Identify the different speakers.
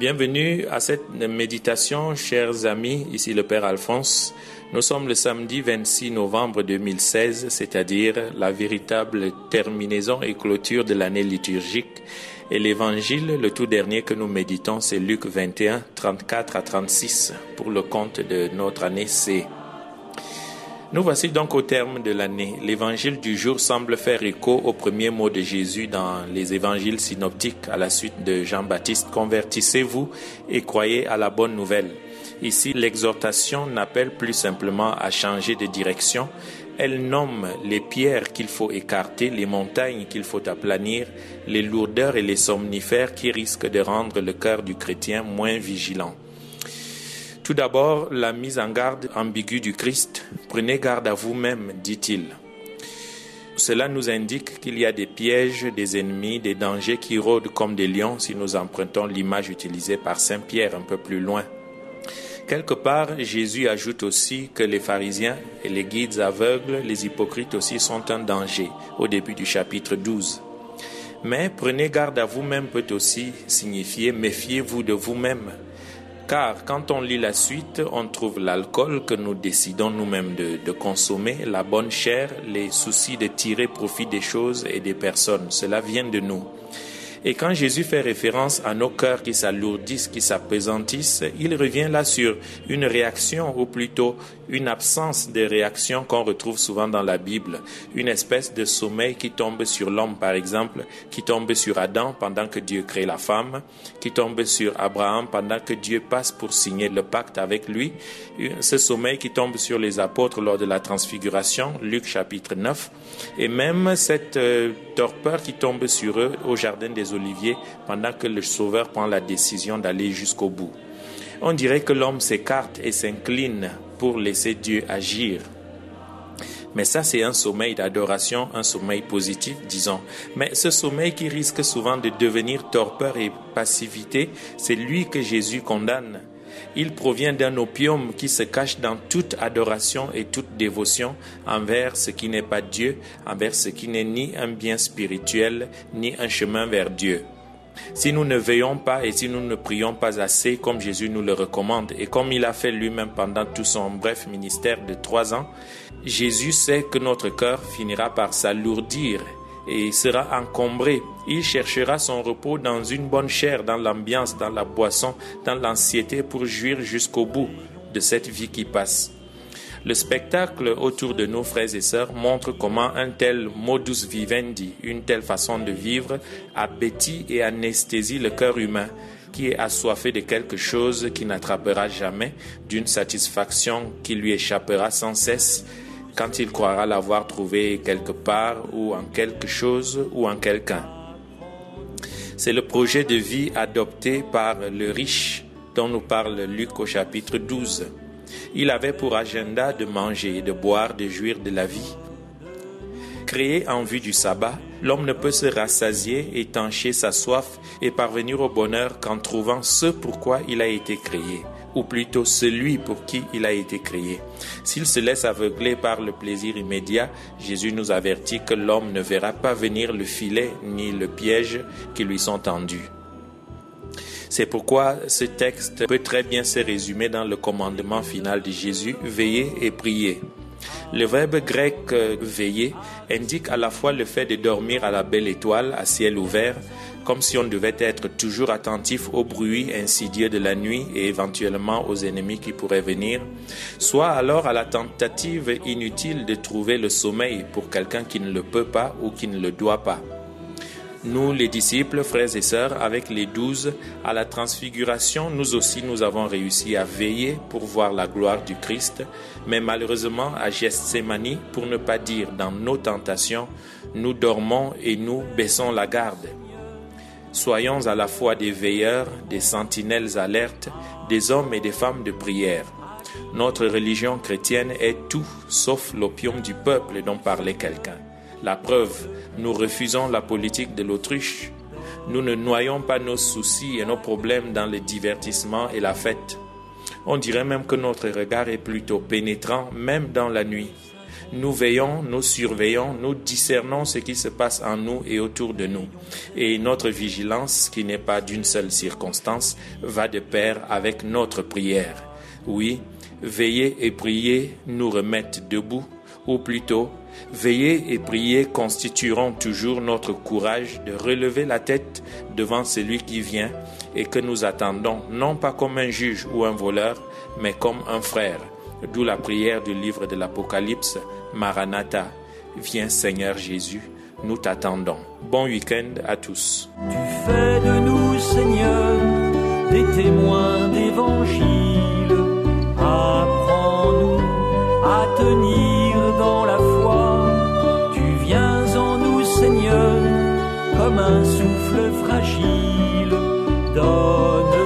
Speaker 1: Bienvenue à cette méditation, chers amis, ici le Père Alphonse. Nous sommes le samedi 26 novembre 2016, c'est-à-dire la véritable terminaison et clôture de l'année liturgique. Et l'évangile, le tout dernier que nous méditons, c'est Luc 21, 34 à 36, pour le compte de notre année C. Nous voici donc au terme de l'année. L'évangile du jour semble faire écho aux premiers mots de Jésus dans les évangiles synoptiques à la suite de Jean-Baptiste. Convertissez-vous et croyez à la bonne nouvelle. Ici, l'exhortation n'appelle plus simplement à changer de direction. Elle nomme les pierres qu'il faut écarter, les montagnes qu'il faut aplanir, les lourdeurs et les somnifères qui risquent de rendre le cœur du chrétien moins vigilant. Tout d'abord, la mise en garde ambiguë du Christ. Prenez garde à vous-même, dit-il. Cela nous indique qu'il y a des pièges, des ennemis, des dangers qui rôdent comme des lions si nous empruntons l'image utilisée par Saint Pierre un peu plus loin. Quelque part, Jésus ajoute aussi que les pharisiens et les guides aveugles, les hypocrites aussi sont un danger au début du chapitre 12. Mais prenez garde à vous-même peut aussi signifier méfiez-vous de vous-même. Car quand on lit la suite, on trouve l'alcool que nous décidons nous-mêmes de consommer, la bonne chair, les soucis de tirer profit des choses et des personnes. Cela vient de nous. Et quand Jésus fait référence à nos cœurs qui s'alourdissent, qui s'appesantissent, il revient là sur une réaction, ou plutôt une absence de réaction qu'on retrouve souvent dans la Bible. Une espèce de sommeil qui tombe sur l'homme, par exemple, qui tombe sur Adam pendant que Dieu crée la femme, qui tombe sur Abraham pendant que Dieu passe pour signer le pacte avec lui. Ce sommeil qui tombe sur les apôtres lors de la transfiguration, Luc chapitre 9, et même cette torpeur qui tombe sur eux au jardin des Oliviers pendant que le Sauveur prend la décision d'aller jusqu'au bout. On dirait que l'homme s'écarte et s'incline pour laisser Dieu agir. Mais ça, c'est un sommeil d'adoration, un sommeil positif, disons. Mais ce sommeil qui risque souvent de devenir torpeur et passivité, c'est lui que Jésus condamne. Il provient d'un opium qui se cache dans toute adoration et toute dévotion envers ce qui n'est pas Dieu, envers ce qui n'est ni un bien spirituel, ni un chemin vers Dieu. Si nous ne veillons pas et si nous ne prions pas assez comme Jésus nous le recommande et comme il a fait lui-même pendant tout son bref ministère de 3 ans, Jésus sait que notre cœur finira par s'alourdir et sera encombré. Il cherchera son repos dans une bonne chair, dans l'ambiance, dans la boisson, dans l'anxiété pour jouir jusqu'au bout de cette vie qui passe. Le spectacle autour de nos frères et sœurs montre comment un tel modus vivendi, une telle façon de vivre, abétit et anesthésie le cœur humain qui est assoiffé de quelque chose qui n'attrapera jamais, d'une satisfaction qui lui échappera sans cesse, quand il croira l'avoir trouvé quelque part ou en quelque chose ou en quelqu'un. C'est le projet de vie adopté par le riche dont nous parle Luc au chapitre 12. Il avait pour agenda de manger, de boire, de jouir de la vie. Créé en vue du sabbat, l'homme ne peut se rassasier, étancher sa soif et parvenir au bonheur qu'en trouvant ce pourquoi il a été créé, ou plutôt celui pour qui il a été créé. S'il se laisse aveugler par le plaisir immédiat, Jésus nous avertit que l'homme ne verra pas venir le filet ni le piège qui lui sont tendus. C'est pourquoi ce texte peut très bien se résumer dans le commandement final de Jésus, veillez et priez. Le verbe grec veiller indique à la fois le fait de dormir à la belle étoile, à ciel ouvert, comme si on devait être toujours attentif aux bruits insidieux de la nuit et éventuellement aux ennemis qui pourraient venir, soit alors à la tentative inutile de trouver le sommeil pour quelqu'un qui ne le peut pas ou qui ne le doit pas. Nous, les disciples, frères et sœurs, avec les 12, à la transfiguration, nous aussi, nous avons réussi à veiller pour voir la gloire du Christ, mais malheureusement, à Gethsémani, pour ne pas dire dans nos tentations, nous dormons et nous baissons la garde. Soyons à la fois des veilleurs, des sentinelles alertes, des hommes et des femmes de prière. Notre religion chrétienne est tout sauf l'opium du peuple dont parlait quelqu'un. La preuve, nous refusons la politique de l'autruche. Nous ne noyons pas nos soucis et nos problèmes dans le divertissement et la fête. On dirait même que notre regard est plutôt pénétrant, même dans la nuit. Nous veillons, nous surveillons, nous discernons ce qui se passe en nous et autour de nous. Et notre vigilance, qui n'est pas d'une seule circonstance, va de pair avec notre prière. Oui, veiller et prier nous remettent debout, ou plutôt, veiller et prier constitueront toujours notre courage de relever la tête devant celui qui vient et que nous attendons, non pas comme un juge ou un voleur, mais comme un frère. D'où la prière du livre de l'Apocalypse, Maranatha, viens Seigneur Jésus, nous t'attendons. Bon week-end à tous.
Speaker 2: Tu fais de nous, Seigneur, des témoins d'évangile. Apprends-nous à tenir dans la foi. Tu viens en nous, Seigneur, comme un souffle fragile. Donne